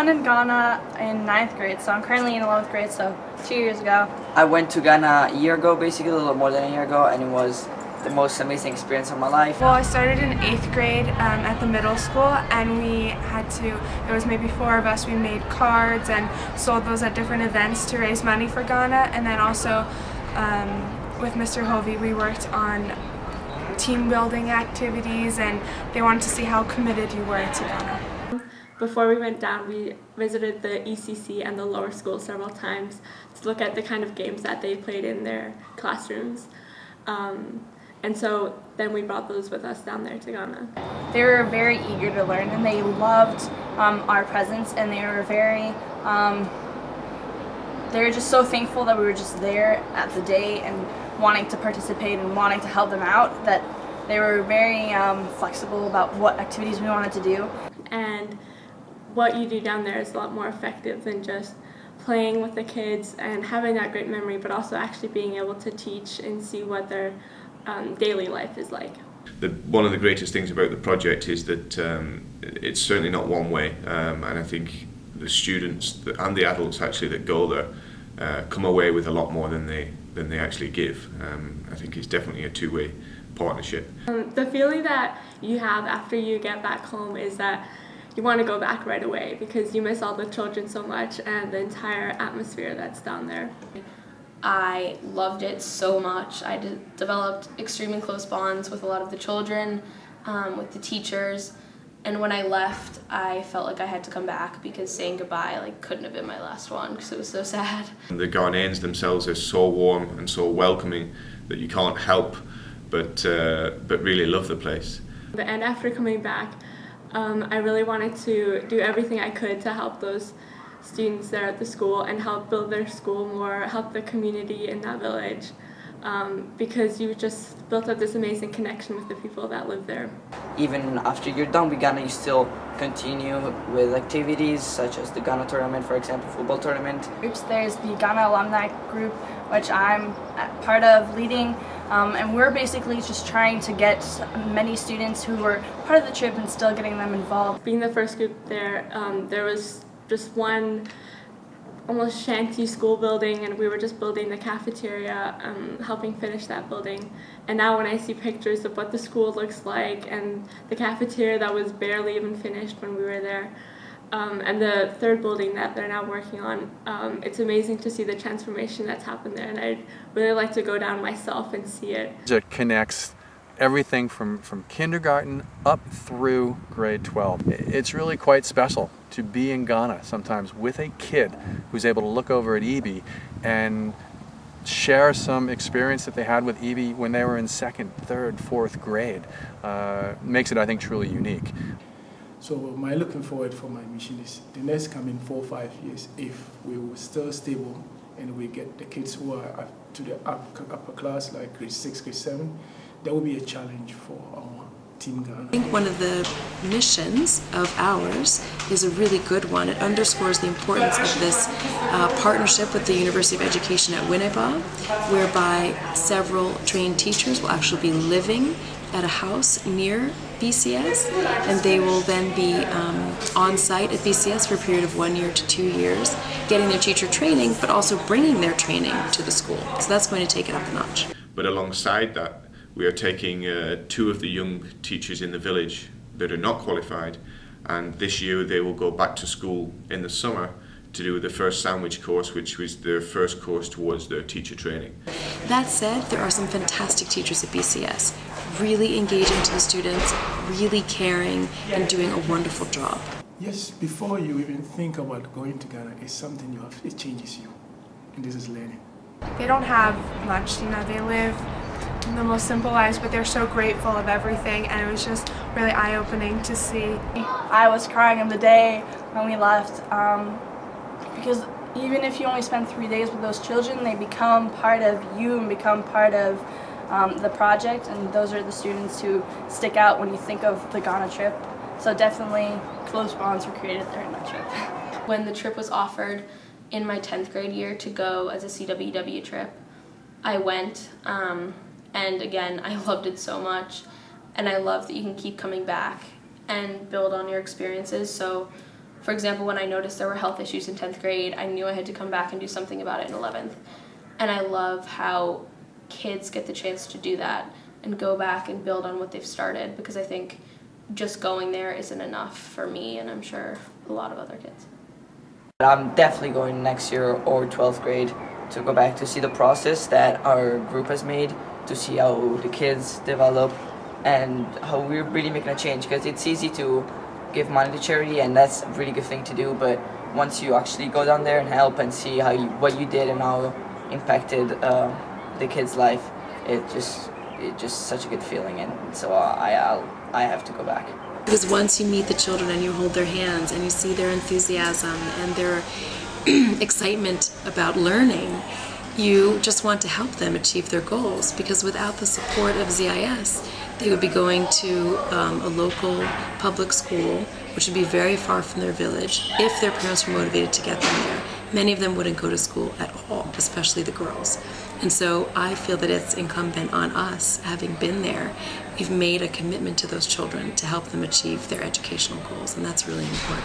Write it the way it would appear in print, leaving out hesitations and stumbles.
went in Ghana in 9th grade, so I'm currently in 11th grade, so 2 years ago. I went to Ghana a year ago, basically a little more than a year ago, and it was the most amazing experience of my life. Well, I started in 8th grade at the middle school, and there was maybe 4 of us. We made cards and sold those at different events to raise money for Ghana, and then also with Mr. Hovey we worked on team building activities, and they wanted to see how committed you were to Ghana. Before we went down, we visited the ECC and the lower school several times to look at the kind of games that they played in their classrooms. And so then we brought those with us down there to Ghana. They were very eager to learn, and they loved our presence, and they were just so thankful that we were just there at the day and wanting to participate and wanting to help them out, that they were very flexible about what activities we wanted to do. And what you do down there is a lot more effective than just playing with the kids and having that great memory, but also actually being able to teach and see what their daily life is like. One of the greatest things about the project is that it's certainly not one way, and I think the students and the adults actually that go there come away with a lot more than they actually give. I think it's definitely a two-way partnership. The feeling that you have after you get back home is that you want to go back right away because you miss all the children so much and the entire atmosphere that's down there. I loved it so much. I developed extremely close bonds with a lot of the children, with the teachers, and when I left, I felt like I had to come back because saying goodbye couldn't have been my last one because it was so sad. The Ghanaians themselves are so warm and so welcoming that you can't help but really love the place. And after coming back, I really wanted to do everything I could to help those students there at the school and help build their school more, help the community in that village, because you just built up this amazing connection with the people that live there. Even after you're done with Ghana, you still continue with activities such as the Ghana tournament, for example, football tournament. There's the Ghana alumni group, which I'm part of leading, and we're basically just trying to get many students who were part of the trip and still getting them involved. Being the first group there, there was just one almost shanty school building, and we were just building the cafeteria, helping finish that building. And now when I see pictures of what the school looks like and the cafeteria that was barely even finished when we were there, and the third building that they're now working on, it's amazing to see the transformation that's happened there, and I'd really like to go down myself and see it. It connects everything from kindergarten up through grade 12. It's really quite special to be in Ghana sometimes with a kid who's able to look over at Ibi and share some experience that they had with Ibi when they were in 2nd, 3rd, 4th grade. Makes it, I think, truly unique. So my looking forward for my mission is the next coming 4 or 5 years, if we were still stable and we get the kids who are up to the upper class, like grade 6, grade 7, that will be a challenge for our Team Ghana. I think one of the missions of ours is a really good one. It underscores the importance of this partnership with the University of Education at Winnipeg, whereby several trained teachers will actually be living at a house near BCS, and they will then be on site at BCS for a period of 1 year to 2 years, getting their teacher training, but also bringing their training to the school. So that's going to take it up a notch. But alongside that, we are taking 2 of the young teachers in the village that are not qualified, and this year they will go back to school in the summer to do the first sandwich course, which was their first course towards their teacher training. That said, there are some fantastic teachers at BCS, really engaging to the students, really caring, and doing a wonderful job. Yes, before you even think about going to Ghana, it's something it changes you, and this is learning. They don't have much, they live the most simple lives, but they're so grateful of everything, and it was just really eye-opening to see. I was crying on the day when we left, because even if you only spend 3 days with those children, they become part of you and become part of the project, and those are the students who stick out when you think of the Ghana trip. So definitely close bonds were created during that trip. When the trip was offered in my 10th grade year to go as a CWW trip, I went, and again, I loved it so much, and I love that you can keep coming back and build on your experiences. So For example, when I noticed there were health issues in 10th grade, I knew I had to come back and do something about it in 11th. And I love how kids get the chance to do that and go back and build on what they've started, because I think just going there isn't enough for me, and I'm sure a lot of other kids. I'm definitely going next year or 12th grade to go back to see the process that our group has made, to see how the kids develop and how we're really making a change, because it's easy to give money to charity and that's a really good thing to do, but once you actually go down there and help and see how what you did and how impacted the kid's life, it's just such a good feeling, and so I have to go back. Because once you meet the children and you hold their hands and you see their enthusiasm and their excitement about learning, you just want to help them achieve their goals, because without the support of ZIS, they would be going to a local public school, which would be very far from their village, if their parents were motivated to get them there. Many of them wouldn't go to school at all, especially the girls. And so I feel that it's incumbent on us, having been there, we've made a commitment to those children to help them achieve their educational goals, and that's really important.